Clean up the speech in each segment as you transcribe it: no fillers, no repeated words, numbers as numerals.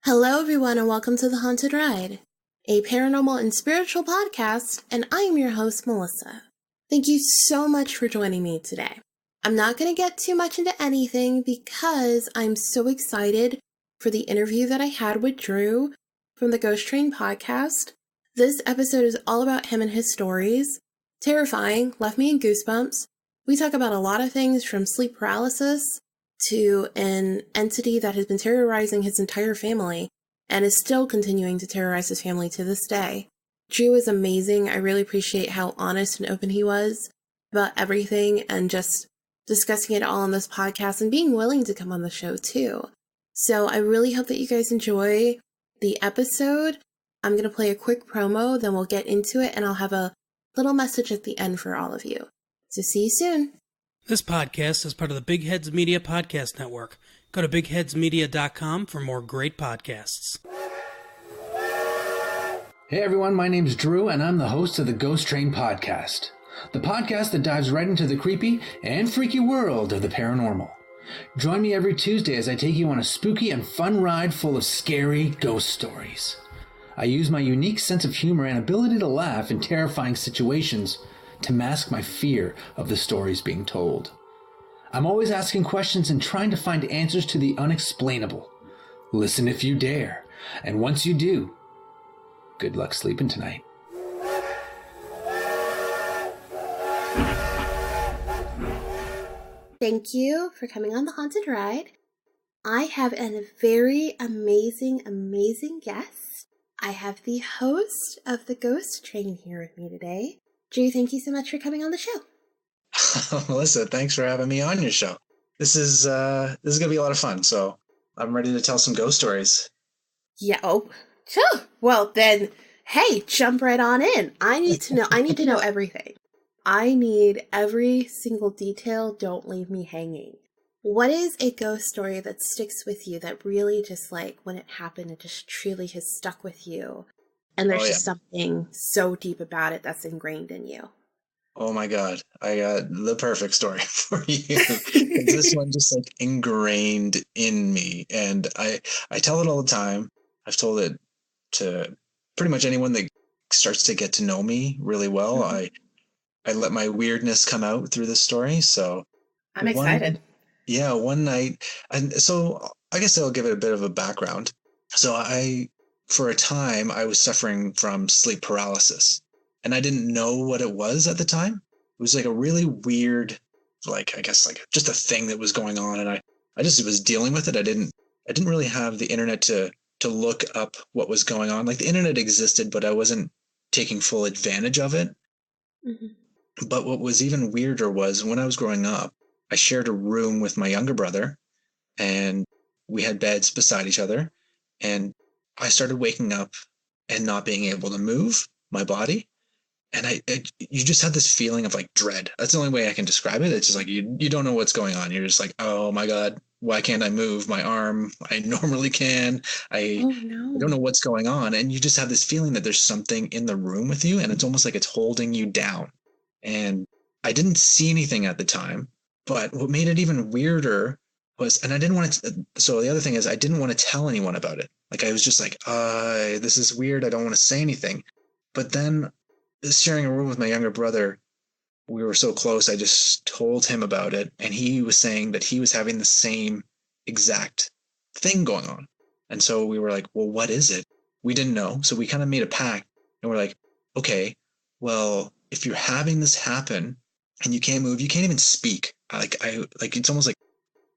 Hello, everyone, and welcome to The Haunted Ride, a paranormal and spiritual podcast, and I am your host, Melissa. Thank you so much for joining me today. I'm not going to get too much into anything because I'm so excited for the interview that I had with Drew from the Ghost Train podcast. This episode is all about him and his stories. Terrifying, left me in goosebumps. We talk about a lot of things from sleep paralysis to an entity that has been terrorizing his entire family and is still continuing to terrorize his family to this day. Drew is amazing. I really appreciate how honest and open he was about everything and just discussing it all on this podcast and being willing to come on the show too. So I really hope that you guys enjoy the episode. I'm going to play a quick promo, then we'll get into it, and I'll have a little message at the end for all of you. So see you soon. This podcast is part of the Big Heads Media Podcast Network. Go to bigheadsmedia.com for more great podcasts. Hey everyone, my name's Drew, and I'm the host of the Ghost Train podcast. The podcast that dives right into the creepy and freaky world of the paranormal. Join me every Tuesday as I take you on a spooky and fun ride full of scary ghost stories. I use my unique sense of humor and ability to laugh in terrifying situations to mask my fear of the stories being told. I'm always asking questions and trying to find answers to the unexplainable. Listen if you dare, and once you do, good luck sleeping tonight. Thank you for coming on The Haunted Ride. I have a very amazing guest. I have the host of the Ghost Train here with me today. Drew, thank you so much for coming on the show. Melissa, thanks for having me on your show. This is gonna be a lot of fun, so I'm ready to tell some ghost stories. Yeah, oh, sure. Well then, hey, jump right on in. I need to know everything. I need every single detail. Don't leave me hanging. What is a ghost story that sticks with you that really just like when it happened, it just truly has stuck with you? And there's just something so deep about it that's ingrained in you. Oh my God. I got the perfect story for you. This one just like ingrained in me. And I tell it all the time. I've told it to pretty much anyone that starts to get to know me really well. Mm-hmm. I let my weirdness come out through this story. So I'm excited. One night. And so I guess I'll give it a bit of a background. So for a time, I was suffering from sleep paralysis, and I didn't know what it was at the time. It was like a really weird, I guess just a thing that was going on, and I just was dealing with it. I didn't really have the internet to look up what was going on. Like the internet existed, but I wasn't taking full advantage of it. Mm-hmm. But what was even weirder was when I was growing up, I shared a room with my younger brother, and we had beds beside each other, and I started waking up and not being able to move my body. And you just had this feeling of like dread. That's the only way I can describe it. It's just like, you don't know what's going on. You're just like, oh my God, why can't I move my arm? I normally can. I don't know what's going on. And you just have this feeling that there's something in the room with you. And it's almost like it's holding you down. And I didn't see anything at the time, but what made it even weirder was, and I didn't want to, so the other thing is I didn't want to tell anyone about it. Like I was just like, this is weird. I don't want to say anything. But then sharing a room with my younger brother, we were so close. I just told him about it. And he was saying that he was having the same exact thing going on. And so we were like, well, what is it? We didn't know. So we kind of made a pact and we're like, okay, well, if you're having this happen and you can't move, you can't even speak. It's almost like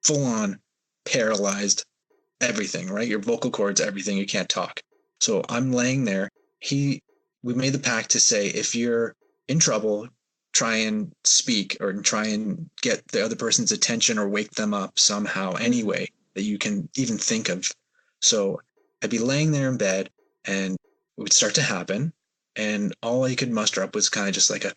full on paralyzed everything, right? Your vocal cords, everything, you can't talk. So I'm laying there. We made the pact to say, if you're in trouble, try and speak or try and get the other person's attention or wake them up somehow anyway that you can even think of. So I'd be laying there in bed and it would start to happen. And all I could muster up was kind of just like a,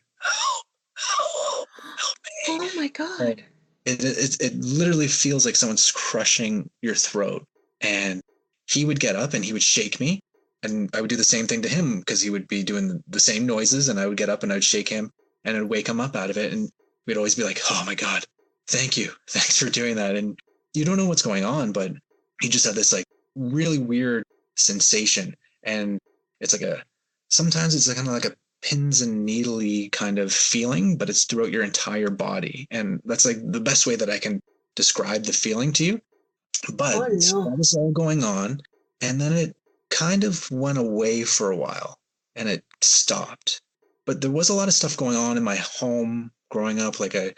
help me. Oh my God. It literally feels like someone's crushing your throat. And he would get up and he would shake me And I would do the same thing to him because he would be doing the same noises, and I would get up and I would shake him and I'd wake him up out of it. And we'd always be like, oh my God, thank you. Thanks for doing that. And you don't know what's going on, but he just had this like really weird sensation. And it's like sometimes it's kind of like a pins and needly kind of feeling, but it's throughout your entire body. And that's like the best way that I can describe the feeling to you. But that was all going on. And then it kind of went away for a while and it stopped. But there was a lot of stuff going on in my home growing up, like a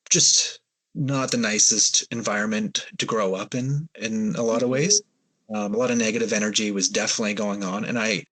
just not the nicest environment to grow up in a lot of ways. A lot of negative energy was definitely going on. And I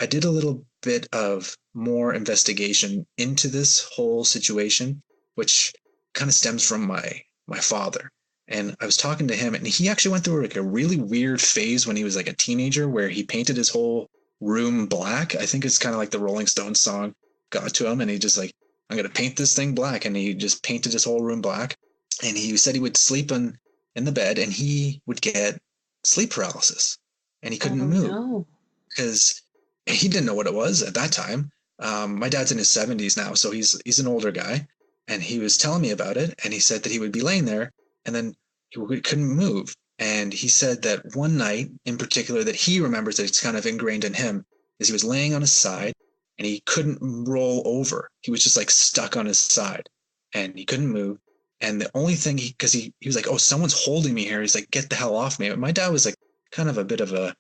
did a little bit of more investigation into this whole situation, which kind of stems from my father. And I was talking to him, and he actually went through like a really weird phase when he was like a teenager where he painted his whole room black. I think it's kind of like the Rolling Stones song got to him, and he just like, I'm going to paint this thing black. And he just painted his whole room black. And he said he would sleep in the bed and he would get sleep paralysis and he couldn't move because he didn't know what it was at that time. My dad's in his 70s now, so he's an older guy. And he was telling me about it. And he said that he would be laying there and then he couldn't move. And he said that one night in particular that he remembers that it's kind of ingrained in him is he was laying on his side and he couldn't roll over. He was just like stuck on his side and he couldn't move. And the only thing because he was like, oh, someone's holding me here. He's like, get the hell off me. But my dad was like kind of a bit of a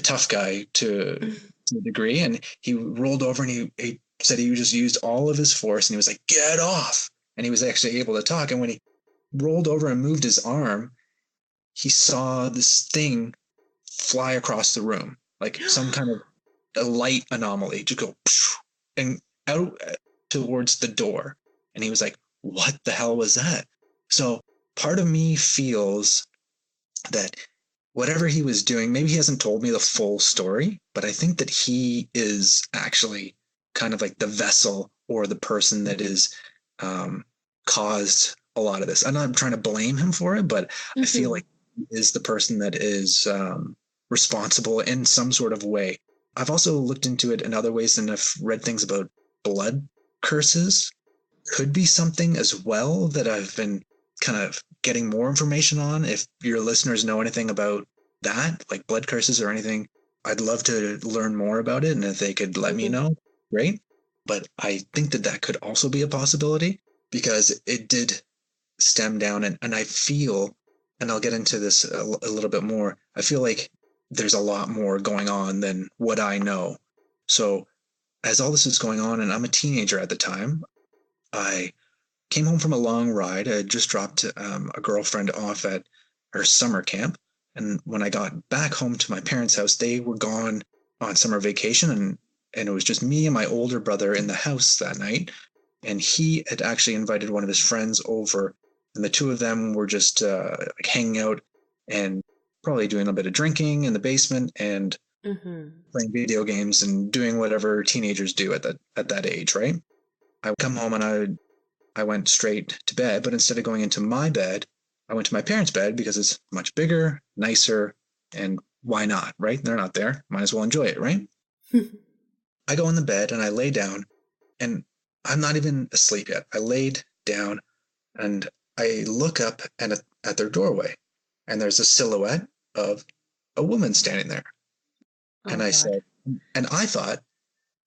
tough guy to a degree. And he rolled over and he said he just used all of his force and he was like, get off. And he was actually able to talk. And when he rolled over and moved his arm, he saw this thing fly across the room, like some kind of a light anomaly to go and out towards the door. And he was like, what the hell was that? So part of me feels that whatever he was doing, maybe he hasn't told me the full story, but I think that he is actually kind of like the vessel or the person that is caused a lot of this. I'm not trying to blame him for it, but I feel like he is the person that is responsible in some sort of way. I've also looked into it in other ways, and I've read things about blood curses. Could be something as well that I've been kind of getting more information on. If your listeners know anything about that, like blood curses or anything, I'd love to learn more about it. And if they could let me know, great. But I think that could also be a possibility because it did stem down. And I feel, and I'll get into this a little bit more, I feel like there's a lot more going on than what I know. So as all this is going on, and I'm a teenager at the time, I came home from a long ride. I had just dropped a girlfriend off at her summer camp. And when I got back home to my parents' house, they were gone on summer vacation. And it was just me and my older brother in the house that night. And he had actually invited one of his friends over. And the two of them were just like hanging out and probably doing a bit of drinking in the basement and playing video games and doing whatever teenagers do at that age, right? I would come home and I went straight to bed, but instead of going into my bed, I went to my parents' bed because it's much bigger, nicer, and why not, right? They're not there. Might as well enjoy it, right? I go in the bed and I lay down, and I'm not even asleep yet. I laid down and I look up at their doorway, and there's a silhouette of a woman standing there. And I said, and I thought,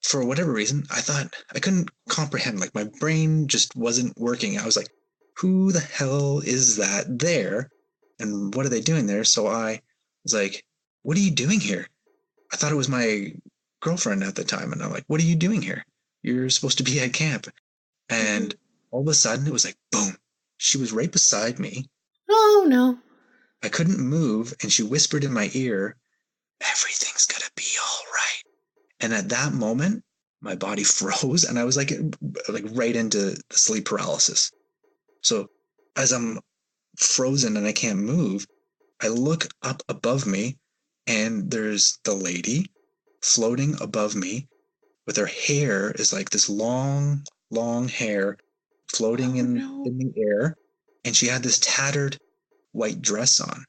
for whatever reason, I thought I couldn't comprehend, like my brain just wasn't working. I was like, who the hell is that there? And what are they doing there? So I was like, what are you doing here? I thought it was my girlfriend at the time. And I'm like, what are you doing here? You're supposed to be at camp. And all of a sudden it was like, boom, she was right beside me. Oh, no. I couldn't move. And she whispered in my ear, everything's going to be all right. And at that moment, my body froze and I was like right into the sleep paralysis. So as I'm frozen and I can't move, I look up above me and there's the lady floating above me with her hair is like this long, long hair floating in the air. And she had this tattered white dress on.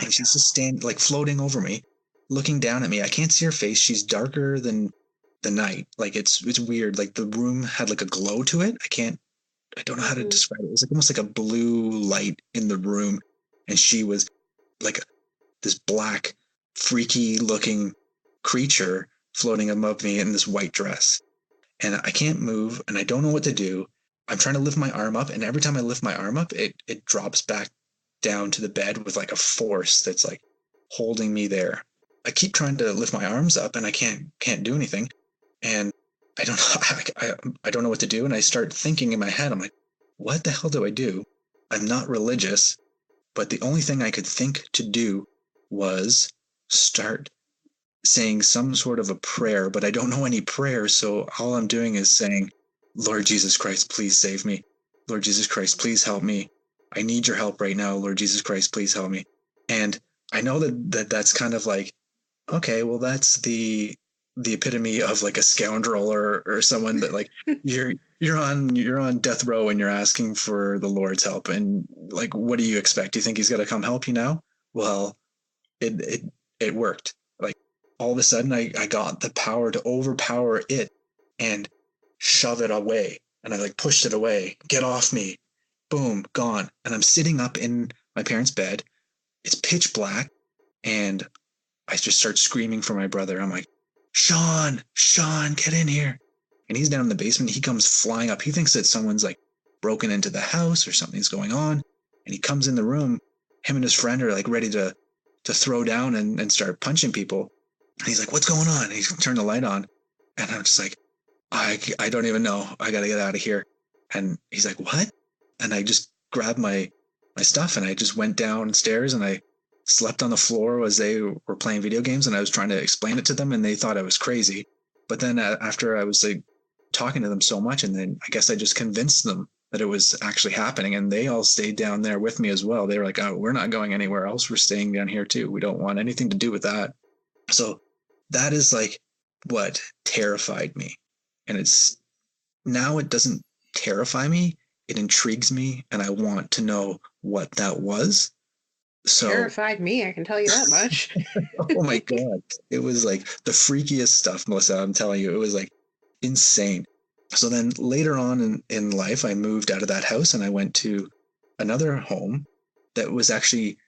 And she's just standing, like floating over me, looking down at me. I can't see her face. She's darker than the night. Like it's weird. Like the room had like a glow to it. I don't know how to describe it. It was like almost like a blue light in the room. And she was like this black, freaky looking creature floating above me in this white dress. And I can't move and I don't know what to do. I'm trying to lift my arm up, and every time I lift my arm up, it drops back down to the bed with like a force that's like holding me there. I keep trying to lift my arms up and I can't do anything. And I don't know, I don't know what to do. And I start thinking in my head, I'm like, what the hell do I do? I'm not religious, but the only thing I could think to do was start saying some sort of a prayer, but I don't know any prayers. So all I'm doing is saying, Lord Jesus Christ, please save me. Lord Jesus Christ, please help me. I need your help right now. Lord Jesus Christ, please help me. And I know that's kind of like, okay, well, that's the epitome of like a scoundrel or someone that like you're on death row and you're asking for the Lord's help. And like, what do you expect? Do you think he's going to come help you now? Well, it worked. Like all of a sudden I got the power to overpower it and shove it away. And I like pushed it away. Get off me. Boom, gone. And I'm sitting up in my parents' bed. It's pitch black. And I just start screaming for my brother. I'm like, Sean, get in here. And he's down in the basement. He comes flying up. He thinks that someone's like broken into the house or something's going on. And he comes in the room. Him and his friend are like ready to throw down and start punching people. And he's like, what's going on? And he's turned the light on. And I'm just like, I don't even know. I got to get out of here. And he's like, what? And I just grabbed my stuff and I just went downstairs and I slept on the floor as they were playing video games. And I was trying to explain it to them and they thought I was crazy. But then after I was like talking to them so much, and then I guess I just convinced them that it was actually happening. And they all stayed down there with me as well. They were like, oh, we're not going anywhere else. We're staying down here too. We don't want anything to do with that. So that is like what terrified me. And now it doesn't terrify me. It intrigues me. And I want to know what that was. So Terrified me, I can tell you that much. oh my God. It was like the freakiest stuff, Melissa. I'm telling you, it was like insane. So then later on in life, I moved out of that house and I went to another home that was actually,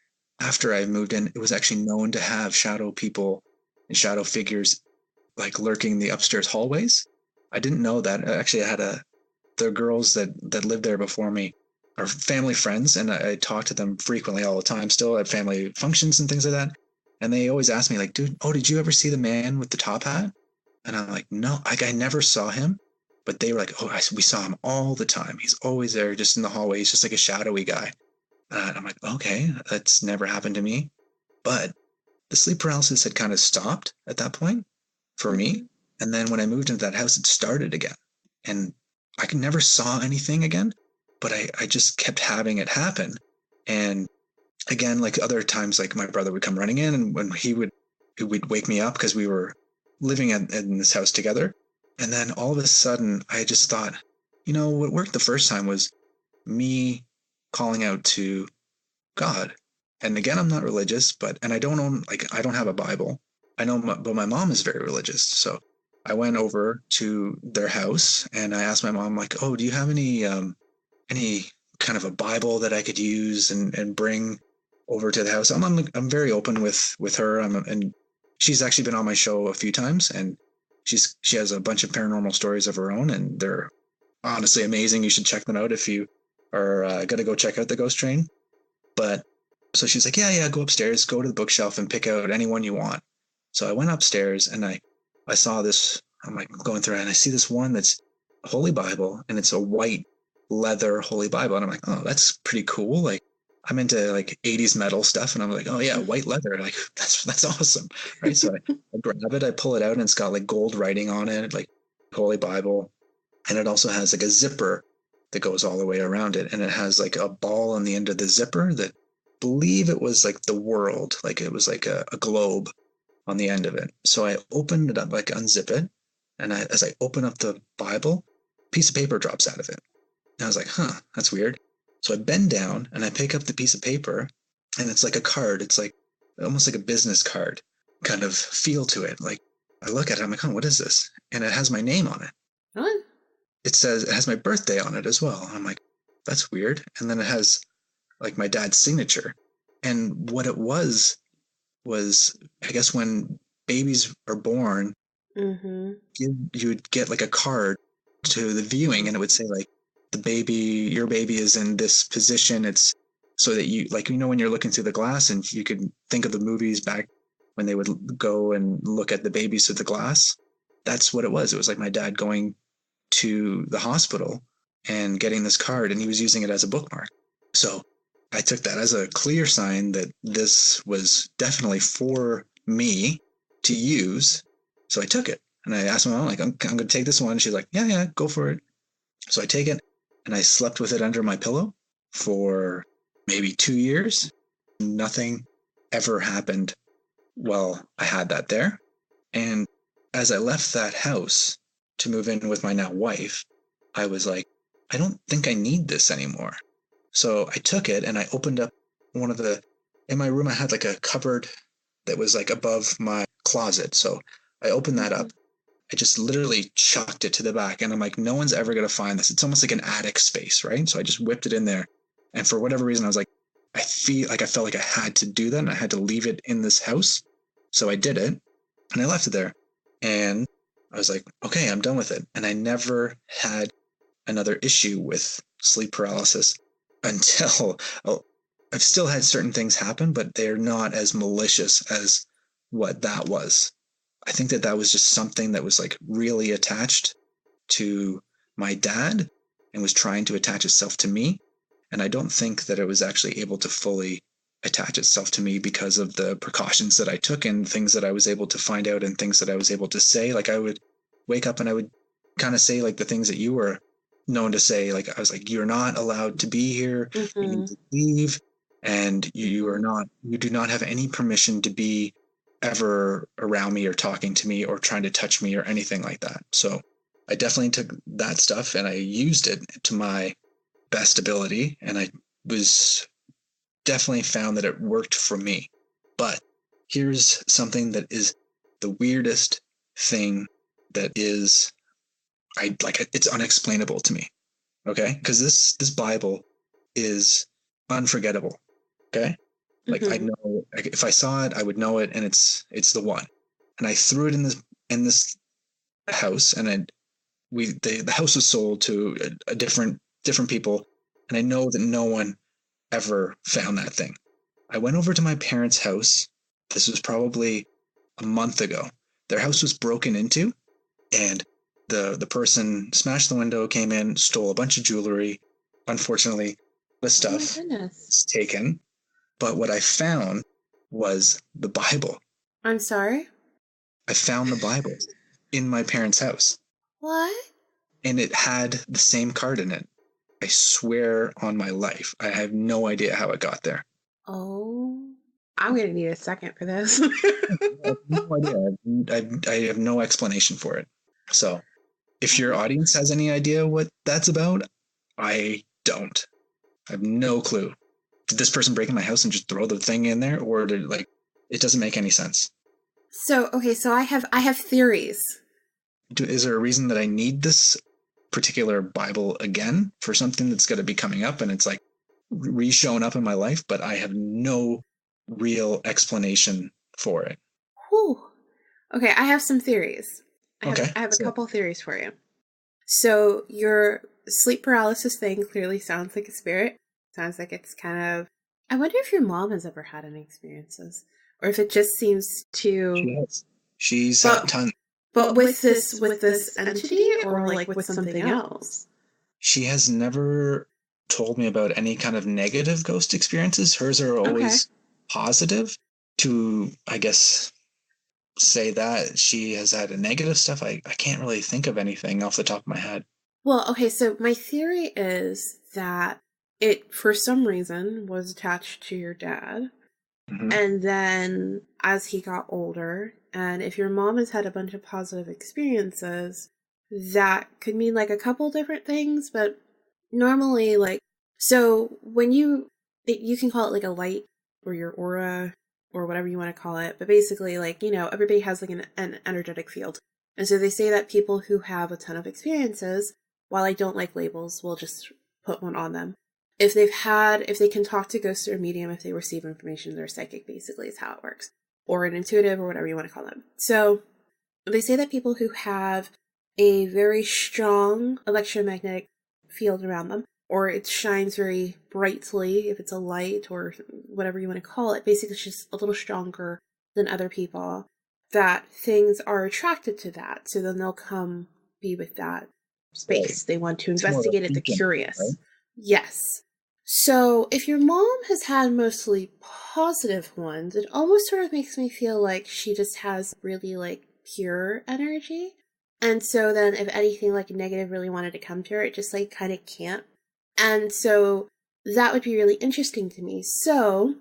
after I moved in, it was actually known to have shadow people and shadow figures like lurking the upstairs hallways. I didn't know that. Actually, I had the girls that lived there before me are family friends, and I talk to them frequently all the time still at family functions and things like that. And they always ask me like, dude, did you ever see the man with the top hat? And I'm like, no, I never saw him. But they were like, we saw him all the time. He's always there just in the hallway. He's just like a shadowy guy. And I'm like, okay, that's never happened to me. But the sleep paralysis had kind of stopped at that point for me. And then when I moved into that house, it started again. And I never saw anything again, but I just kept having it happen. And again, like other times, like my brother would come running in, and when he would wake me up because we were living in this house together. And then all of a sudden, I just thought, what worked the first time was me calling out to God. And again, I'm not religious, and I don't have a Bible. I know, but my mom is very religious. So I went over to their house and I asked my mom, like, oh, do you have any kind of a Bible that I could use and bring over to the house? I'm very open with her. And she's actually been on my show a few times, and she has a bunch of paranormal stories of her own, and they're honestly amazing. You should check them out if you are going to go check out the Ghost Train. But so she's like, yeah, go upstairs, go to the bookshelf and pick out any one you want. So I went upstairs and I saw this. I'm like going through it, and I see this one that's a Holy Bible, and it's a white leather Holy Bible. And I'm like, oh, that's pretty cool. Like, I'm into like 80s metal stuff, and I'm like, oh yeah, white leather. Like that's awesome. Right. So I grab it, I pull it out, and it's got like gold writing on it, like Holy Bible. And it also has like a zipper that goes all the way around it. And it has like a ball on the end of the zipper that I believe it was like the world, like it was like a globe on the end of it. So I opened it up, like unzip it. And as I open up the Bible, a piece of paper drops out of it. And I was like, that's weird. So I bend down and I pick up the piece of paper, and it's like a card. It's like almost like a business card kind of feel to it. Like I look at it, I'm like, oh, what is this? And it has my name on it. What? It has my birthday on it as well. I'm like, that's weird. And then it has like my dad's signature. And what it was, I guess when babies are born, you would get like a card to the viewing, and it would say like your baby is in this position. It's so that you, like, when you're looking through the glass, and you could think of the movies back when they would go and look at the babies through the glass. That's what it was. It was like my dad going to the hospital and getting this card, and he was using it as a bookmark. So I took that as a clear sign that this was definitely for me to use. So I took it, and I asked my mom, like, I'm going to take this one. She's like, yeah, go for it. So I take it, and I slept with it under my pillow for maybe 2 years. Nothing ever happened while I had that there. And as I left that house to move in with my now wife, I was like, I don't think I need this anymore. So I took it and I opened up in my room, I had like a cupboard that was like above my closet. So I opened that up. I just literally chucked it to the back, and I'm like, no one's ever going to find this. It's almost like an attic space, right? So I just whipped it in there. And for whatever reason, I was like, I felt like I had to do that, and I had to leave it in this house. So I did it, and I left it there. And I was like, okay, I'm done with it. And I never had another issue with sleep paralysis until I've still had certain things happen, but they're not as malicious as what that was. I think that was just something that was like really attached to my dad and was trying to attach itself to me. And I don't think that it was actually able to fully attach itself to me because of the precautions that I took and things that I was able to find out and things that I was able to say. Like I would wake up and I would kind of say like the things that you were known to say. Like I was like, you're not allowed to be here. You need to leave. And you do not have any permission to be ever around me or talking to me or trying to touch me or anything like that. So I definitely took that stuff and I used it to my best ability. And I was definitely found that it worked for me. But here's something that is the weirdest thing that is, it's unexplainable to me. Okay. Because this Bible is unforgettable. Okay. Like I know, like, if I saw it, I would know it, and it's the one. And I threw it in this house, and the house was sold to a different people, and I know that no one ever found that thing. I went over to my parents' house. This was probably a month ago. Their house was broken into, and the person smashed the window, came in, stole a bunch of jewelry. Unfortunately, the stuff was taken. But what I found was the Bible. I'm sorry? I found the Bible in my parents' house. What? And it had the same card in it. I swear on my life. I have no idea how it got there. Oh. I'm going to need a second for this. I have no idea. I have no explanation for it. So if your audience has any idea what that's about, I don't. I have no clue. Did this person break in my house and just throw the thing in there, or it doesn't make any sense? So I have theories. Is there a reason that I need this particular Bible again for something that's going to be coming up and it's like showing up in my life, but I have no real explanation for it? Whew. Okay, I have some theories. I have a couple theories for you. So your sleep paralysis thing clearly sounds like a spirit. Sounds like it's kind of... I wonder if your mom has ever had any experiences, or if it just seems to... She has. She's had tons. But with this entity, or like with something else? She has never told me about any kind of negative ghost experiences. Hers are always positive. To, I guess, say that she has had a negative stuff, I can't really think of anything off the top of my head. Well, okay, so my theory is that it, for some reason, was attached to your dad. Mm-hmm. And then as he got older, and if your mom has had a bunch of positive experiences, that could mean like a couple different things, but normally so when you can call it like a light or your aura or whatever you want to call it. But basically, like, you know, everybody has like an energetic field. And so they say that people who have a ton of experiences, while I don't like labels, will just put one on them. If they can talk to ghosts or medium, if they receive information, they're psychic, basically, is how it works. Or an intuitive, or whatever you want to call them. So they say that people who have a very strong electromagnetic field around them, or it shines very brightly, if it's a light or whatever you want to call it, basically it's just a little stronger than other people, that things are attracted to that. So then they'll come be with that space. Right. They want to It's more of a investigate it. They're beacon, curious. right? Yes. So if your mom has had mostly positive ones, it almost sort of makes me feel like she just has really like pure energy. And so then if anything like negative really wanted to come to her, it just like kind of can't. And so that would be really interesting to me. So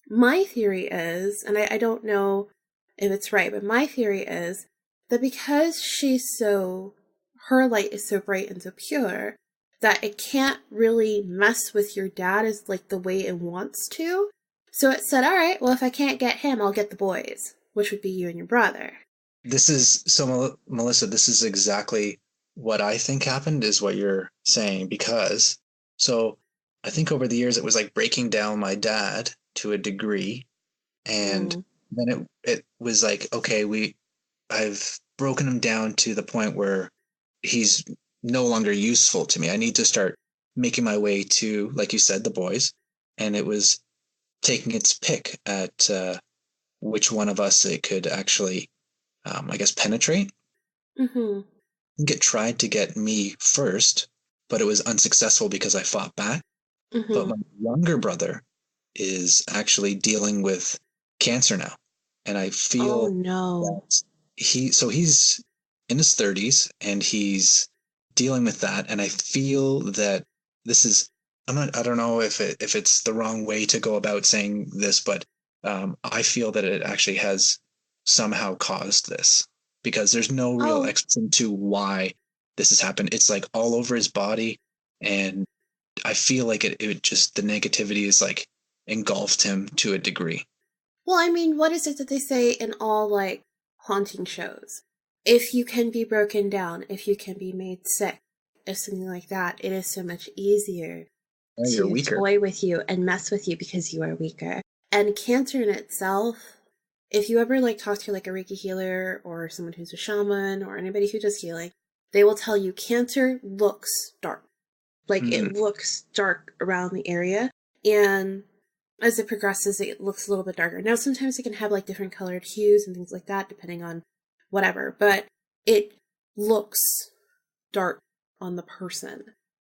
my theory is, and I don't know if it's right, but my theory is that because her light is so bright and so pure, that it can't really mess with your dad as like the way it wants to. So it said, all right, well, if I can't get him, I'll get the boys, which would be you and your brother. Melissa, this is exactly what I think happened, is what you're saying, because so I think over the years it was like breaking down my dad to a degree, and then it was like, okay, I've broken him down to the point where he's no longer useful to me. I need to start making my way to, like you said, the boys, and it was taking its pick at which one of us it could actually, I guess, penetrate. Mm-hmm. It tried to get me first, but it was unsuccessful because I fought back. Mm-hmm. But my younger brother is actually dealing with cancer now, and I feel that he's in his 30s and he's dealing with that, and I feel that this is, I don't know if it's the wrong way to go about saying this, but I feel that it actually has somehow caused this, because there's no real explanation to why this has happened. It's like all over his body, and I feel like it just, the negativity is like engulfed him to a degree. Well, I mean, what is it that they say in all like haunting shows? If you can be broken down, if you can be made sick, or something like that, it is so much easier to toy with you and mess with you because you are weaker. And cancer in itself, if you ever like talk to like a Reiki healer or someone who's a shaman or anybody who does healing, they will tell you cancer looks dark. Like it looks dark around the area, and as it progresses, it looks a little bit darker. Now, sometimes it can have like different colored hues and things like that, depending on whatever, but it looks dark on the person.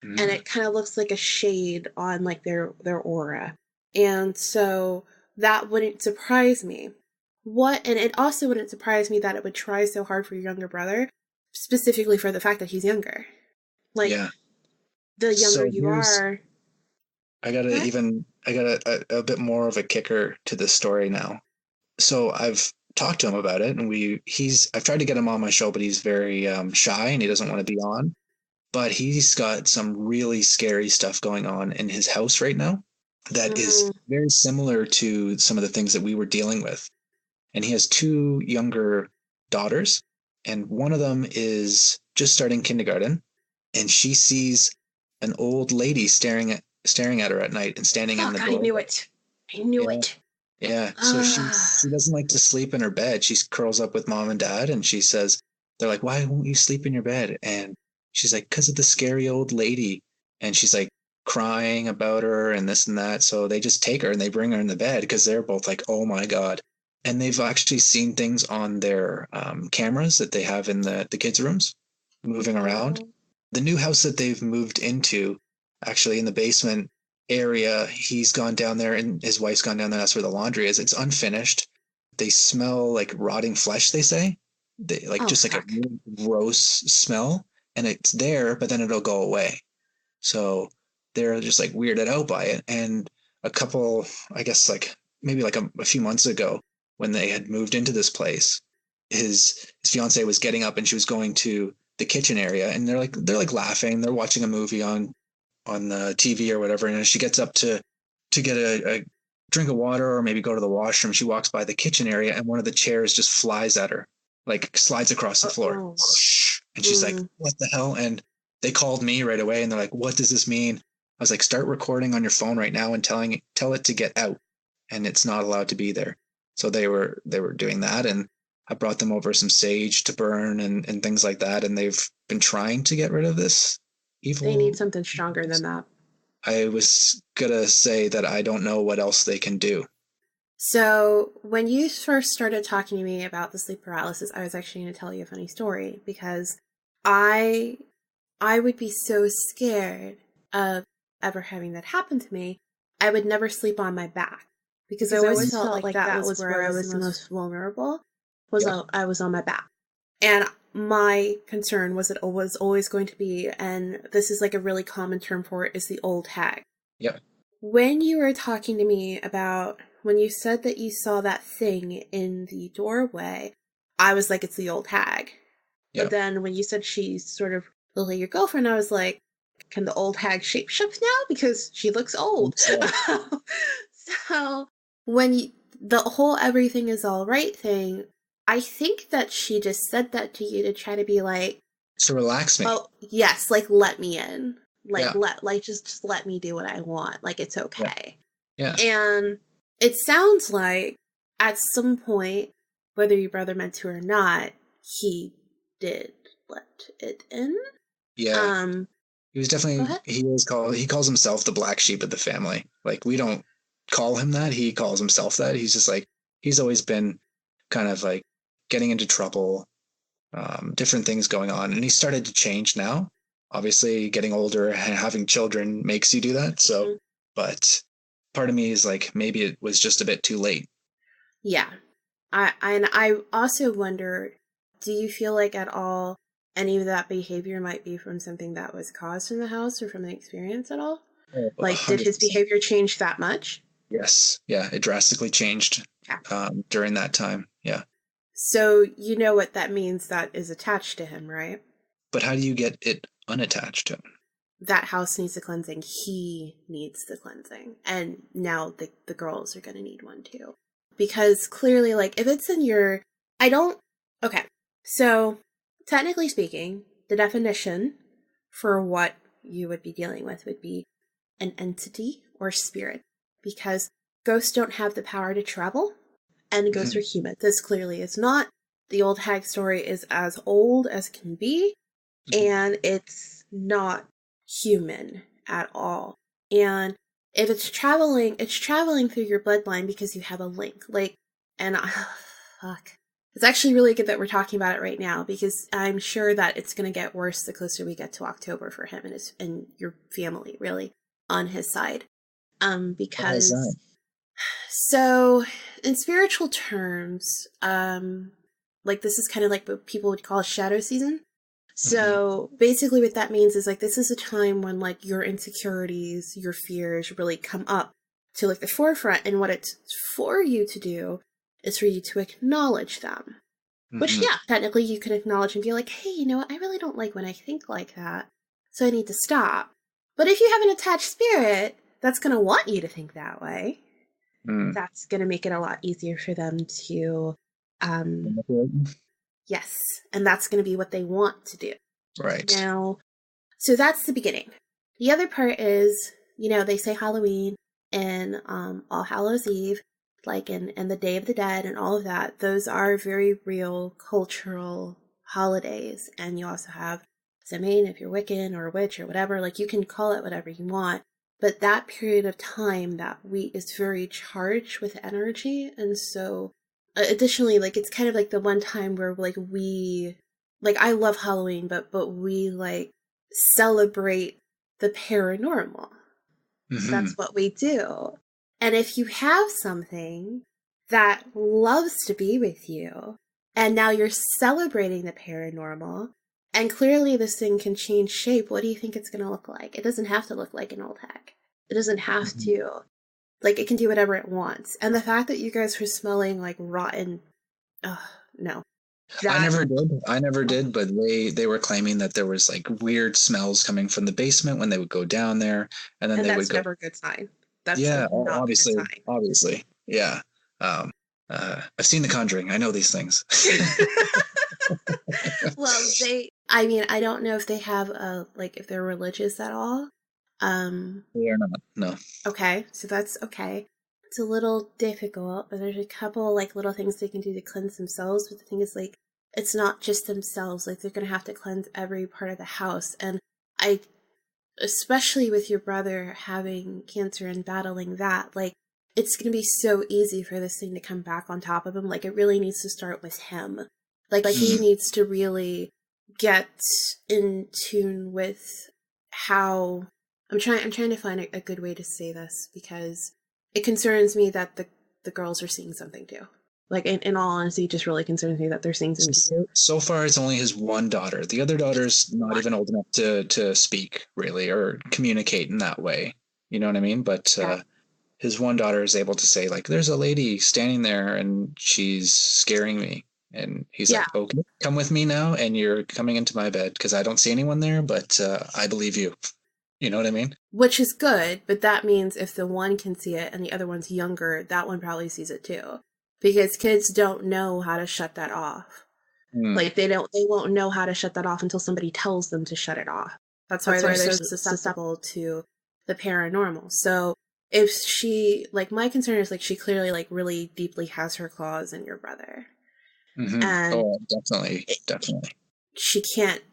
And it kind of looks like a shade on like their aura. And so that wouldn't surprise me. And it also wouldn't surprise me that it would try so hard for your younger brother, specifically for the fact that he's younger. Like, the younger you are. I got a bit more of a kicker to this story now. So I've talked to him about it, and I've tried to get him on my show, but he's very shy and he doesn't want to be on. But he's got some really scary stuff going on in his house right now that is very similar to some of the things that we were dealing with. And he has two younger daughters, and one of them is just starting kindergarten, and she sees an old lady staring at her at night and standing in the door. I knew it. Yeah. So she doesn't like to sleep in her bed. She curls up with mom and dad, and she says, they're like, why won't you sleep in your bed? And she's like, because of the scary old lady. And she's like crying about her and this and that. So they just take her and they bring her in the bed, because they're both like, oh my God. And they've actually seen things on their cameras that they have in the kids' rooms moving around. The new house that they've moved into, actually in the basement area, he's gone down there and his wife's gone down there. That's where the laundry is. It's unfinished. They smell like rotting flesh, they say. They like a really gross smell, and it's there, but then it'll go away. So they're just like weirded out by it. And a couple, I guess like maybe like a few months ago, when they had moved into this place, his fiance was getting up and she was going to the kitchen area, and they're like laughing. They're watching a movie on the TV or whatever. And as she gets up to get drink of water or maybe go to the washroom, she walks by the kitchen area and one of the chairs just flies at her, like slides across the floor. Oh. And she's like, what the hell? And they called me right away and they're like, what does this mean? I was like, start recording on your phone right now and tell it to get out. And it's not allowed to be there. So they were doing that, and I brought them over some sage to burn and things like that. And they've been trying to get rid of this evil. They need something stronger than that. I was gonna say that I don't know what else they can do. So when you first started talking to me about the sleep paralysis, I was actually going to tell you a funny story, because I would be so scared of ever having that happen to me. I would never sleep on my back because I always felt like that was where I was the most vulnerable. I was on my back. And my concern was it was always going to be, and this is like a really common term for it, is the old hag. Yep. When you were talking to me about, when you said that you saw that thing in the doorway, I was like, it's the old hag. Yep. But then when you said she's sort of Lily, your girlfriend, I was like, can the old hag shapeshift now? Because she looks old. So when the whole everything is all right thing, I think that she just said that to you to try to be like, to relax me. Oh, yes, like let me in. Like just let me do what I want. Like it's okay. Yeah. And it sounds like at some point, whether your brother meant to or not, he did let it in. Yeah. He was definitely, he calls himself the black sheep of the family. Like, we don't call him that. He calls himself that. He's just like, he's always been kind of like getting into trouble, different things going on. And he started to change now. Obviously, getting older and having children makes you do that. So, but part of me is like, maybe it was just a bit too late. Yeah. I also wonder, do you feel like at all any of that behavior might be from something that was caused in the house or from an experience at all? Like, 100%. Did his behavior change that much? Yes. Yeah, it drastically changed during that time. Yeah. So you know what that means, that is attached to him, right? But how do you get it unattached to him? That house needs the cleansing. He needs the cleansing. And now the girls are going to need one too. Because clearly, like, if it's in your... Okay. So, technically speaking, the definition for what you would be dealing with would be an entity or spirit. Because ghosts don't have the power to travel, and ghosts are human. This clearly is not. The old hag story is as old as can be, and it's not human at all. And if it's traveling through your bloodline because you have a link. Like, and fuck. It's actually really good that we're talking about it right now, because I'm sure that it's going to get worse the closer we get to October for him and your family, really, on his side. Because, so in spiritual terms, like this is kind of like what people would call a shadow season. So basically what that means is like, this is a time when like your insecurities, your fears really come up to like the forefront. And what it's for you to do is for you to acknowledge them. Which, yeah, technically you can acknowledge and be like, hey, you know what? I really don't like when I think like that, so I need to stop. But if you have an attached spirit that's going to want you to think that way, that's going to make it a lot easier for them to, yes, and that's going to be what they want to do. Right. Now, so that's the beginning. The other part is, you know, they say Halloween and All Hallows Eve, like and the Day of the Dead and all of that. Those are very real cultural holidays. And you also have Samhain if you're Wiccan or a witch or whatever. Like, you can call it whatever you want. But that period of time, that week, is very charged with energy. And so, additionally, like, it's kind of like the one time where, like, I love Halloween, but we, like, celebrate the paranormal. That's what we do. And if you have something that loves to be with you, and now you're celebrating the paranormal, and clearly this thing can change shape, what do you think it's going to look like? It doesn't have to look like an old hag. It doesn't have to. Like, it can do whatever it wants. And the fact that you guys were smelling like rotten... no. I never did, but they were claiming that there was like weird smells coming from the basement when they would go down there, and then they would go... that's never a good sign. That's Yeah, like not a good obviously. Yeah. I've seen The Conjuring. I know these things. sign. Well, I mean, I don't know if they have like if they're religious at all. They are not. No. Okay, so that's okay. It's a little difficult, but there's a couple like little things they can do to cleanse themselves. But the thing is, like, it's not just themselves. Like, they're gonna have to cleanse every part of the house. And I, especially with your brother having cancer and battling that, like, it's gonna be so easy for this thing to come back on top of him. Like, it really needs to start with him. Like he needs to really get in tune with how I'm trying to find a good way to say this, because it concerns me that the girls are seeing something too. Like, in all honesty, it just really concerns me that they're seeing something too. So far, it's only his one daughter. The other daughter's not even old enough to speak, really, or communicate in that way. You know what I mean? But his one daughter is able to say, like, there's a lady standing there and she's scaring me. And he's like, okay, come with me now. And you're coming into my bed because I don't see anyone there, but I believe you. You know what I mean? Which is good, but that means if the one can see it and the other one's younger, that one probably sees it too. Because kids don't know how to shut that off. Like, they won't know how to shut that off until somebody tells them to shut it off. That's why they're so susceptible to the paranormal. So if she, like, my concern is, like, she clearly, like, really deeply has her claws in your brother. And definitely. she can't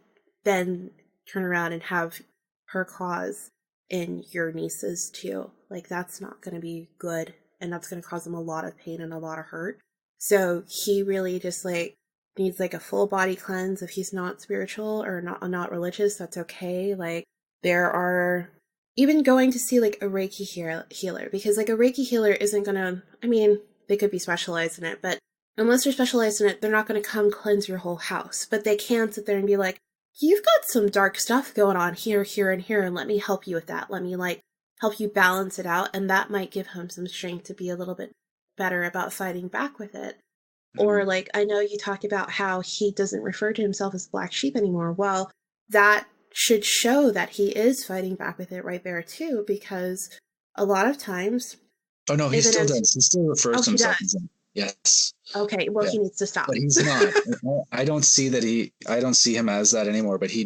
then turn around and have her claws in your nieces too. Like, that's not going to be good, and that's going to cause them a lot of pain and a lot of hurt. So he really just like needs like a full body cleanse. If he's not spiritual or not religious, that's okay. Like, there are even going to see like a Reiki healer, because like a Reiki healer isn't gonna, I mean, they could be specialized in it, but unless they're specialized in it, they're not going to come cleanse your whole house. But they can sit there and be like, you've got some dark stuff going on here, here, and here, and let me help you with that. Let me like help you balance it out. And that might give him some strength to be a little bit better about fighting back with it. Or like, I know you talk about how he doesn't refer to himself as black sheep anymore. Well, that should show that he is fighting back with it right there too, because a lot of times. Oh no, he still does. He still refers to himself as him. Yes. Okay, well, he needs to stop. But he's not. I don't see him as that anymore, but he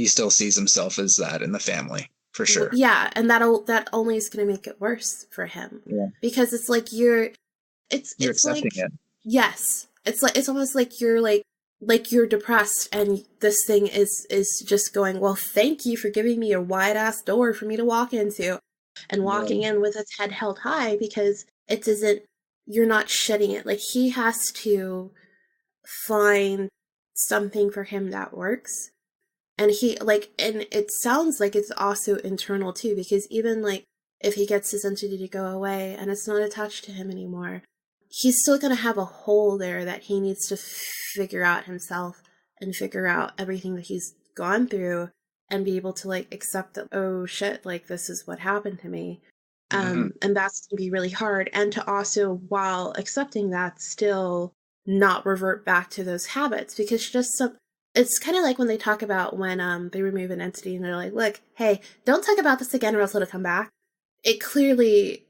still sees himself as that in the family, for sure. Yeah, and that only is going to make it worse for him. Yeah. Because it's like you're accepting like, it. Yes. It's almost like you're depressed, and this thing is just going, well, thank you for giving me a wide ass door for me to walk into, and walking in with its head held high, because it isn't, you're not shedding it. Like, he has to find something for him that works. And and it sounds like it's also internal too, because even like if he gets his entity to go away and it's not attached to him anymore, he's still going to have a hole there that he needs to figure out himself and figure out everything that he's gone through and be able to like accept that, oh shit, like this is what happened to me. And that's going to be really hard. And to also, while accepting that, still not revert back to those habits, because it's kind of like when they talk about when they remove an entity and they're like, look, hey, don't talk about this again or else it'll come back. It clearly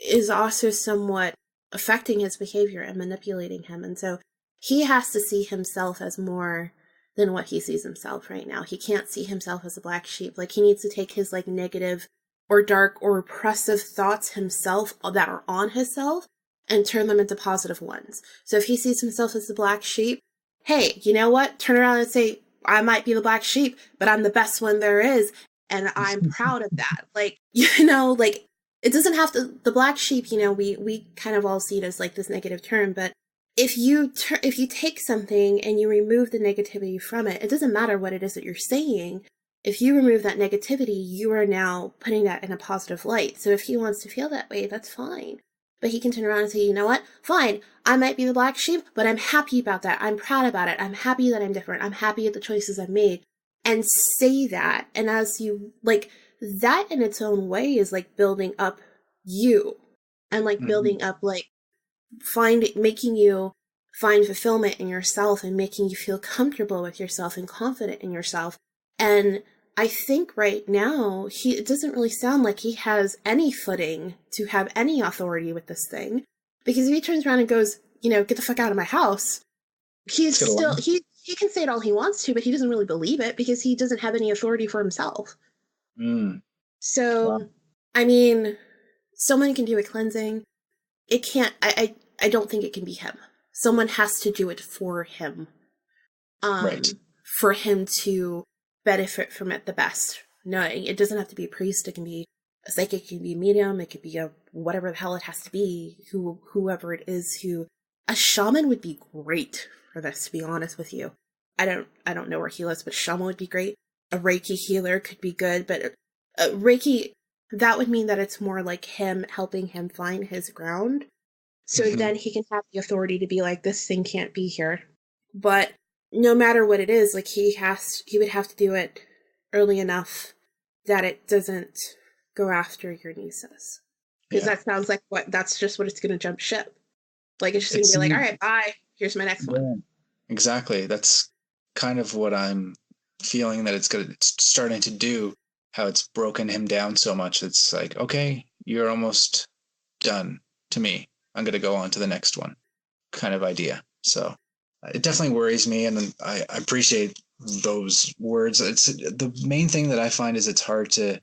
is also somewhat affecting his behavior and manipulating him. And so he has to see himself as more than what he sees himself right now. He can't see himself as a black sheep. Like, he needs to take his like negative or dark or oppressive thoughts himself that are on himself and turn them into positive ones. So if he sees himself as the black sheep, hey, you know what? Turn around and say, I might be the black sheep, but I'm the best one there is. And I'm proud of that. Like, like, it doesn't have to, the black sheep, we kind of all see it as like this negative term, but if you take something and you remove the negativity from it, it doesn't matter what it is that you're saying. If you remove that negativity, you are now putting that in a positive light. So if he wants to feel that way, that's fine. But he can turn around and say, you know what? Fine. I might be the black sheep, but I'm happy about that. I'm proud about it. I'm happy that I'm different. I'm happy at the choices I've made. And say that. And as you, like, that in its own way is like building up you. And like building up, like, making you find fulfillment in yourself and making you feel comfortable with yourself and confident in yourself. And I think right now, it doesn't really sound like he has any footing to have any authority with this thing. Because if he turns around and goes, get the fuck out of my house, he's still, he can say it all he wants to, but he doesn't really believe it because he doesn't have any authority for himself. So, wow. I mean, someone can do a cleansing. It can't, I don't think it can be him. Someone has to do it for him. Right. For him to benefit from it the best. No, it doesn't have to be a priest. It can be a psychic, it can be a medium, it could be a whatever the hell it has to be, whoever it is a shaman would be great for this, to be honest with you. I don't know where he lives, but shaman would be great. A Reiki healer could be good, but Reiki, that would mean that it's more like him helping him find his ground. So then he can have the authority to be like, this thing can't be here. But no matter what it is, like he would have to do it early enough that it doesn't go after your nieces. Because that sounds like that's just what it's going to jump ship. Like it's just going to be like, all right, bye. Here's my next one. Exactly. That's kind of what I'm feeling that it's starting to do, how it's broken him down so much. It's like, okay, you're almost done to me. I'm going to go on to the next one kind of idea. So it definitely worries me, and I appreciate those words. It's the main thing that I find is it's hard to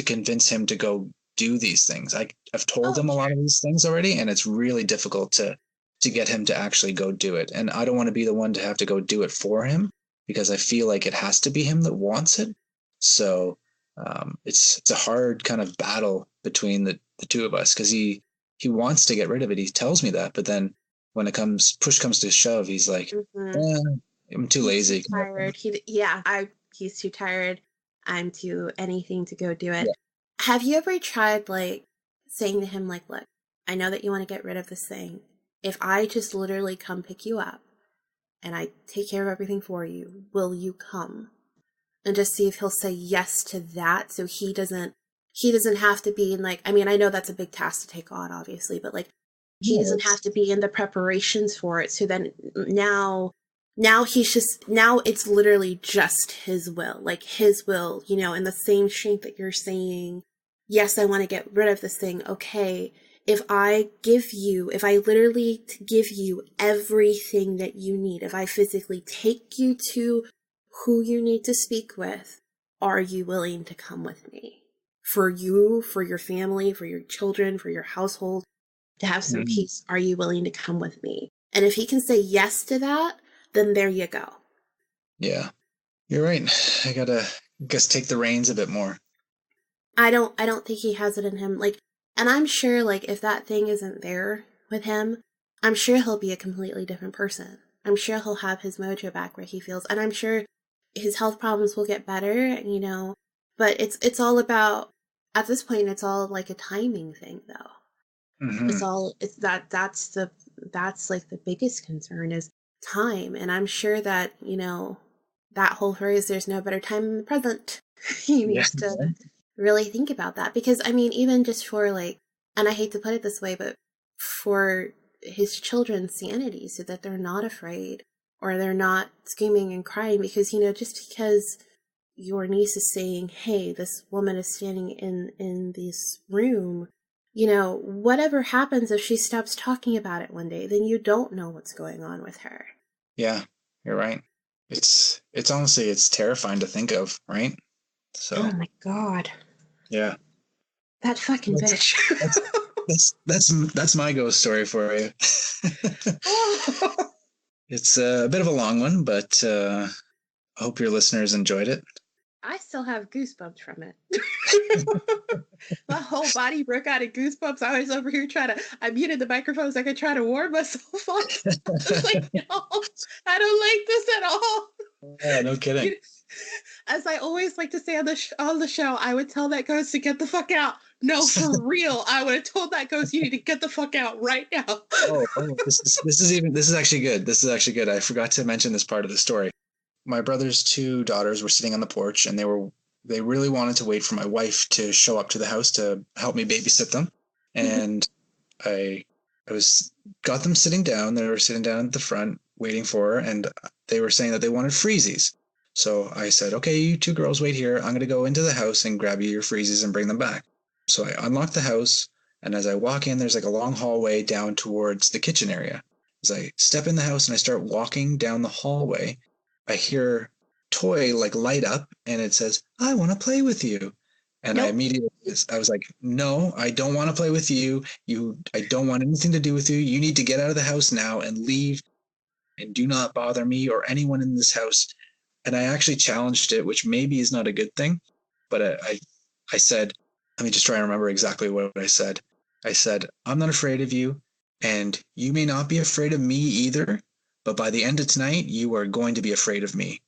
convince him to go do these things. I've told him a lot of these things already, and it's really difficult to get him to actually go do it. And I don't want to be the one to have to go do it for him because I feel like it has to be him that wants it. So it's a hard kind of battle between the two of us because he wants to get rid of it. He tells me that, but then when push comes to shove, he's like, I'm too lazy. He's too tired. He's too tired. I'm too anything to go do it. Yeah. Have you ever tried like saying to him, like, look, I know that you want to get rid of this thing. If I just literally come pick you up and I take care of everything for you, will you come? And just see if he'll say yes to that. So he doesn't have to be in like, I mean, I know that's a big task to take on, obviously, but like, he doesn't have to be in the preparations for it. So then now it's literally just his will, like his will, in the same shape that you're saying, yes, I want to get rid of this thing. Okay. If I literally give you everything that you need, if I physically take you to who you need to speak with, are you willing to come with me? For you, for your family, for your children, for your household, to have some peace, are you willing to come with me? And if he can say yes to that, then there you go. Yeah, you're right. I gotta take the reins a bit more. I don't think he has it in him. Like, and I'm sure, like, if that thing isn't there with him, I'm sure he'll be a completely different person. I'm sure he'll have his mojo back where he feels, and I'm sure his health problems will get better, but it's all about, at this point, it's all like a timing thing, though. That's like the biggest concern is time. And I'm sure that, that whole phrase, there's no better time than the present. He needs to really think about that because, I mean, even just for like, and I hate to put it this way, but for his children's sanity so that they're not afraid or they're not screaming and crying because, just because your niece is saying, hey, this woman is standing in this room, whatever happens if she stops talking about it one day, then you don't know what's going on with her. Yeah, you're right. It's honestly, it's terrifying to think of, right? So. Oh my God. Yeah. That fucking bitch. That's my ghost story for you. It's a bit of a long one, but I hope your listeners enjoyed it. I still have goosebumps from it. My whole body broke out of goosebumps. I was over here I muted the microphone so I could try to warm myself up. I was like, no, I don't like this at all. Yeah, no kidding. As I always like to say on the show, I would tell that ghost to get the fuck out. No, for real. I would have told that ghost, you need to get the fuck out right now. This is actually good. This is actually good. I forgot to mention this part of the story. My brother's two daughters were sitting on the porch and they really wanted to wait for my wife to show up to the house to help me babysit them. And I got them sitting down. They were sitting down at the front waiting for her, and they were saying that they wanted freezies. So I said, okay, you two girls wait here. I'm going to go into the house and grab you your freezes and bring them back. So I unlock the house. And as I walk in, there's like a long hallway down towards the kitchen area. As I step in the house and I start walking down the hallway, I hear toy like light up and it says, I want to play with you. And I Nope. immediately, I was like, no, I don't want to play with you. I don't want anything to do with you. You need to get out of the house now and leave and do not bother me or anyone in this house. And I actually challenged it, which maybe is not a good thing, but I said, let me just try and remember exactly what I said. I said, I'm not afraid of you, and you may not be afraid of me either, but by the end of tonight, you are going to be afraid of me.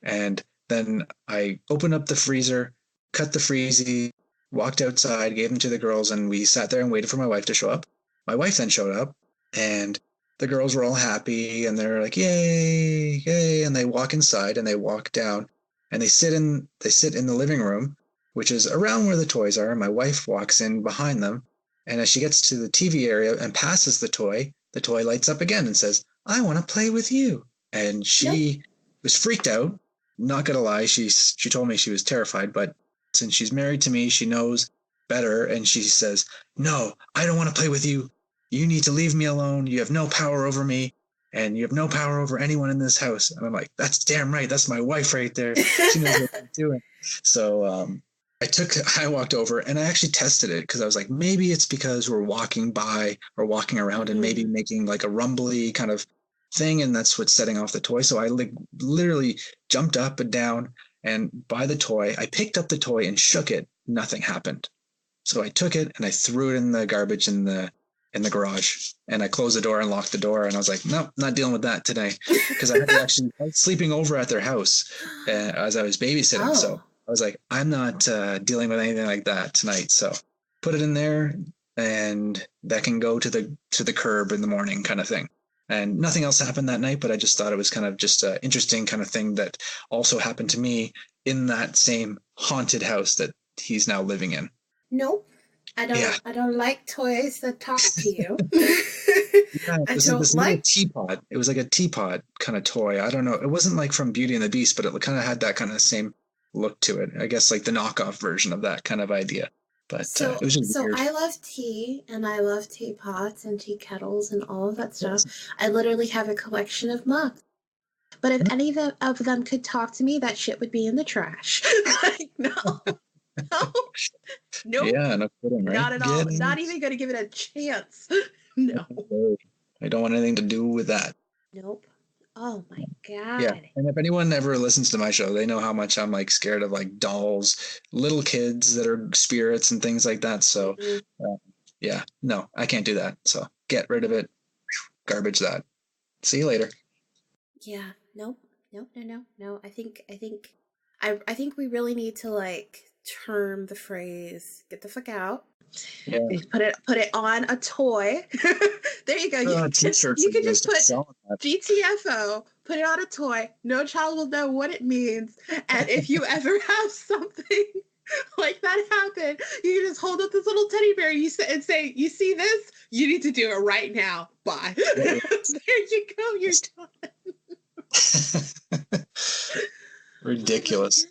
And then I opened up the freezer, cut the freezy, walked outside, gave them to the girls, and we sat there and waited for my wife to show up. My wife then showed up, and the girls were all happy, and they're like, yay, yay. And they walk inside and they walk down and they sit in the living room, which is around where the toys are. And my wife walks in behind them. And as she gets to the TV area and passes the toy lights up again and says, I want to play with you. And she was freaked out. Not going to lie. She told me she was terrified, but since she's married to me, she knows better. And she says, no, I don't want to play with you. You need to leave me alone. You have no power over me, and you have no power over anyone in this house. And I'm like, that's damn right. That's my wife right there. She knows what I'm doing. So I walked over and I actually tested it because I was like, maybe it's because we're walking by or walking around and maybe making like a rumbly kind of thing, and that's what's setting off the toy. So I literally jumped up and down and by the toy. I picked up the toy and shook it. Nothing happened. So I took it and I threw it in the garbage in the garage, and I closed the door and locked the door, and I was like, nope, not dealing with that today, because I was sleeping over at their house as I was babysitting. So I was like, I'm not dealing with anything like that tonight. So put it in there, and that can go to the curb in the morning, kind of thing. And nothing else happened that night, but I just thought it was kind of just an interesting kind of thing that also happened to me in that same haunted house that he's now living in. Nope. I don't like toys that talk to you. Yeah, it was this little teapot. It was like a teapot kind of toy. I don't know. It wasn't like from Beauty and the Beast, but it kind of had that kind of same look to it. I guess like the knockoff version of that kind of idea. But it was just weird. I love tea, and I love teapots and tea kettles and all of that stuff. Yes. I literally have a collection of mugs. But if any of them could talk to me, that shit would be in the trash. Like, no. No. Nope. Yeah, no kidding, right? Not at all. Not even going to give it a chance. No. I don't want anything to do with that. Nope. Oh my God. Yeah. And if anyone ever listens to my show, they know how much I'm like scared of like dolls, little kids that are spirits and things like that. So yeah, no, I can't do that. So get rid of it. Garbage that. See you later. Yeah. Nope. No. I think we really need to like term the phrase "get the fuck out." Yeah. Put it on a toy. There you go. You can just put GTFO, put it on a toy. No child will know what it means. And if you ever have something like that happen, you can just hold up this little teddy bear and say, you see this? You need to do it right now. Bye. There you go. You're done. Ridiculous.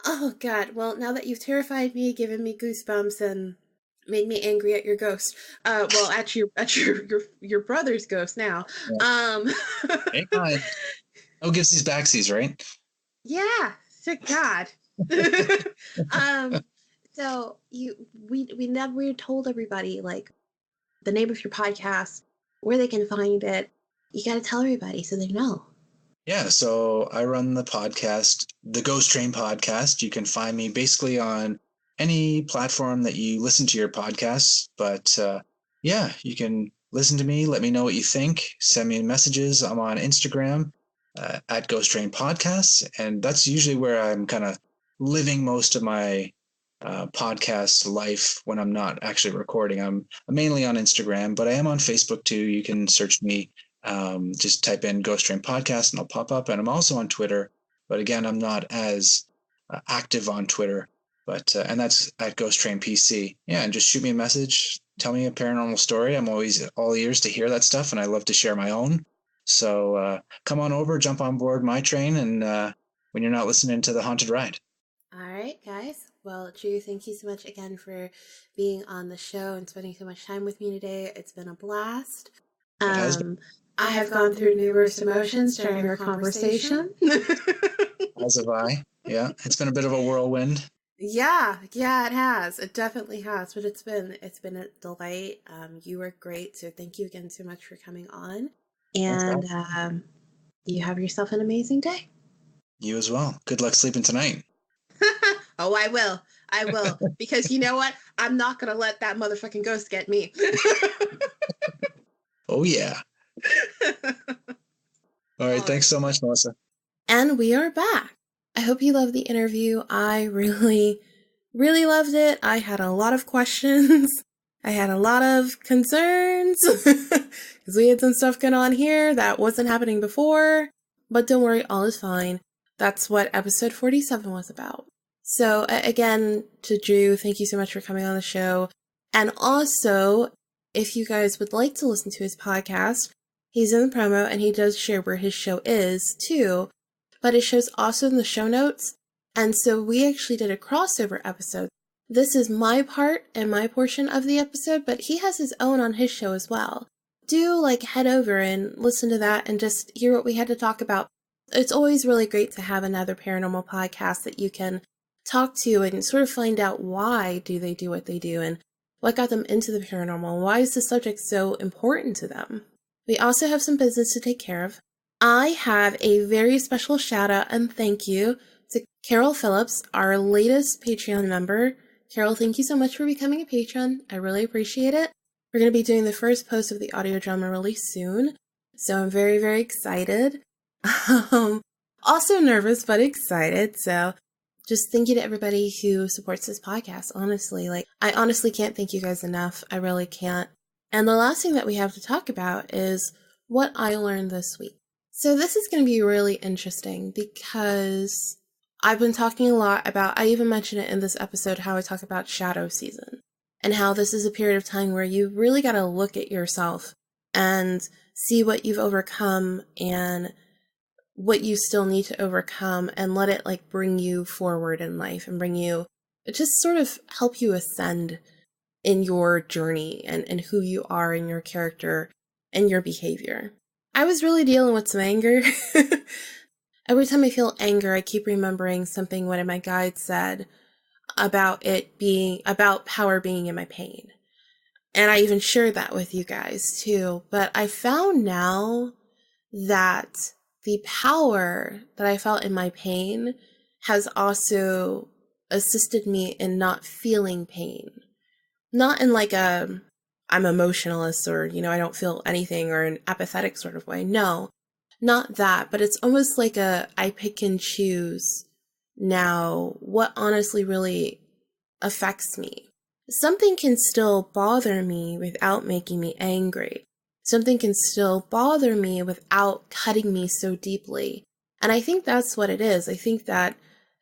Oh God. Well, now that you've terrified me, given me goosebumps, and made me angry at your ghost. Well, at your brother's ghost now. Yeah. Hey, fine. Oh, gives these backsies, right? Yeah. Thank God. So we never told everybody like the name of your podcast, where they can find it. You got to tell everybody so they know. Yeah, so I run the podcast, the Ghost Train Podcast. You can find me basically on any platform that you listen to your podcasts. But yeah, you can listen to me. Let me know what you think. Send me messages. I'm on Instagram at Ghost Train Podcasts. And that's usually where I'm kind of living most of my podcast life when I'm not actually recording. I'm mainly on Instagram, but I am on Facebook too. You can search me. Just type in Ghost Train Podcast and I'll pop up. And I'm also on Twitter, but again, I'm not as active on Twitter, but and that's at Ghost Train PC. Yeah, and just shoot me a message, tell me a paranormal story. I'm always all ears to hear that stuff, and I love to share my own. So come on over, jump on board my train, and when you're not listening to The Haunted Ride. All right, guys. Well, Drew, thank you so much again for being on the show and spending so much time with me today. It's been a blast. It has been. I have gone through numerous emotions during our conversation. As have I. Yeah, it's been a bit of a whirlwind. Yeah, it has. It definitely has. But it's been a delight. You were great, so thank you again so much for coming on. And you have yourself an amazing day. You as well. Good luck sleeping tonight. Oh, I will. Because you know what? I'm not going to let that motherfucking ghost get me. Oh, yeah. All right. Thanks so much, Melissa. And we are back. I hope you loved the interview. I really, really loved it. I had a lot of questions. I had a lot of concerns because we had some stuff going on here that wasn't happening before. But don't worry, all is fine. That's what episode 47 was about. So again, to Drew, thank you so much for coming on the show. And also, if you guys would like to listen to his podcast, he's in the promo and he does share where his show is too. But his show's also in the show notes. And so we actually did a crossover episode. This is my part and my portion of the episode, but he has his own on his show as well. Do head over and listen to that and just hear what we had to talk about. It's always really great to have another paranormal podcast that you can talk to and sort of find out why do they do what they do and what got them into the paranormal. Why is the subject so important to them? We also have some business to take care of. I have a very special shout out and thank you to Carol Phillips, our latest Patreon member. Carol, thank you so much for becoming a patron. I really appreciate it. We're going to be doing the first post of the audio drama release soon, so I'm very, very excited. Also nervous, but excited. So just thank you to everybody who supports this podcast, honestly. I honestly can't thank you guys enough. I really can't. And the last thing that we have to talk about is what I learned this week. So this is going to be really interesting because I've been talking a lot about, I even mentioned it in this episode, how I talk about shadow season and how this is a period of time where you really got to look at yourself and see what you've overcome and what you still need to overcome and let it bring you forward in life and just sort of help you ascend in your journey and who you are and your character and your behavior. I was really dealing with some anger. Every time I feel anger, I keep remembering something one of my guides said about power being in my pain. And I even shared that with you guys too. But I found now that the power that I felt in my pain has also assisted me in not feeling pain. Not in I'm emotionless or, I don't feel anything or an apathetic sort of way. No, not that. But it's almost I pick and choose now what honestly really affects me. Something can still bother me without making me angry. Something can still bother me without cutting me so deeply. And I think that's what it is. I think that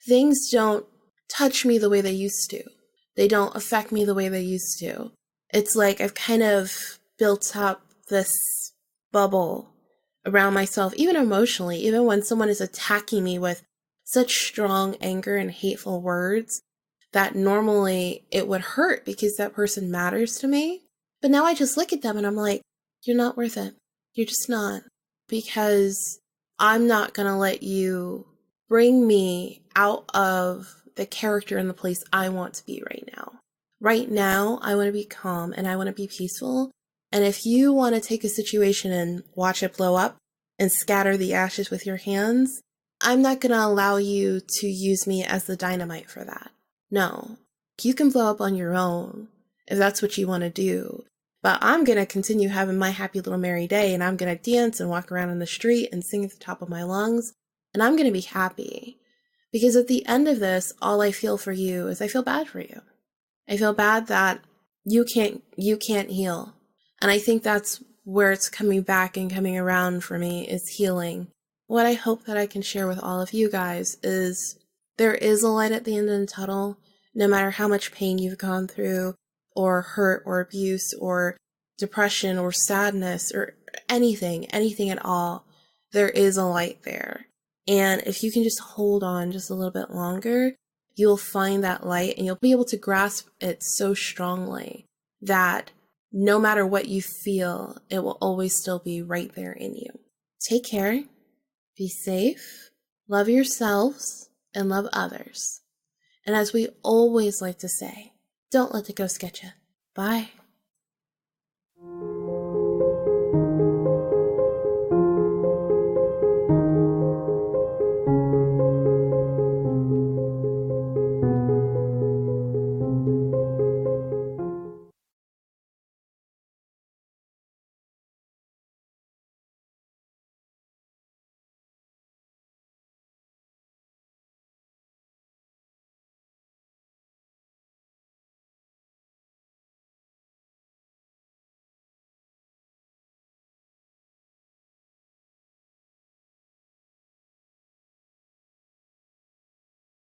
things don't touch me the way they used to. They don't affect me the way they used to. It's I've kind of built up this bubble around myself, even emotionally, even when someone is attacking me with such strong anger and hateful words that normally it would hurt because that person matters to me. But now I just look at them and I'm like, you're not worth it. You're just not. Because I'm not going to let you bring me out of the character and the place I want to be right now. Right now, I want to be calm and I want to be peaceful. And if you want to take a situation and watch it blow up and scatter the ashes with your hands, I'm not going to allow you to use me as the dynamite for that. No, you can blow up on your own if that's what you want to do. But I'm going to continue having my happy little merry day and I'm going to dance and walk around in the street and sing at the top of my lungs. And I'm going to be happy. Because at the end of this, all I feel for you is I feel bad for you. I feel bad that you can't heal. And I think that's where it's coming back and coming around for me is healing. What I hope that I can share with all of you guys is there is a light at the end of the tunnel, no matter how much pain you've gone through, or hurt, or abuse, or depression, or sadness, or anything at all. There is a light there. And if you can just hold on just a little bit longer, you'll find that light and you'll be able to grasp it so strongly that no matter what you feel, it will always still be right there in you. Take care, be safe, love yourselves, and love others. And as we always like to say, don't let the ghost get you. Bye.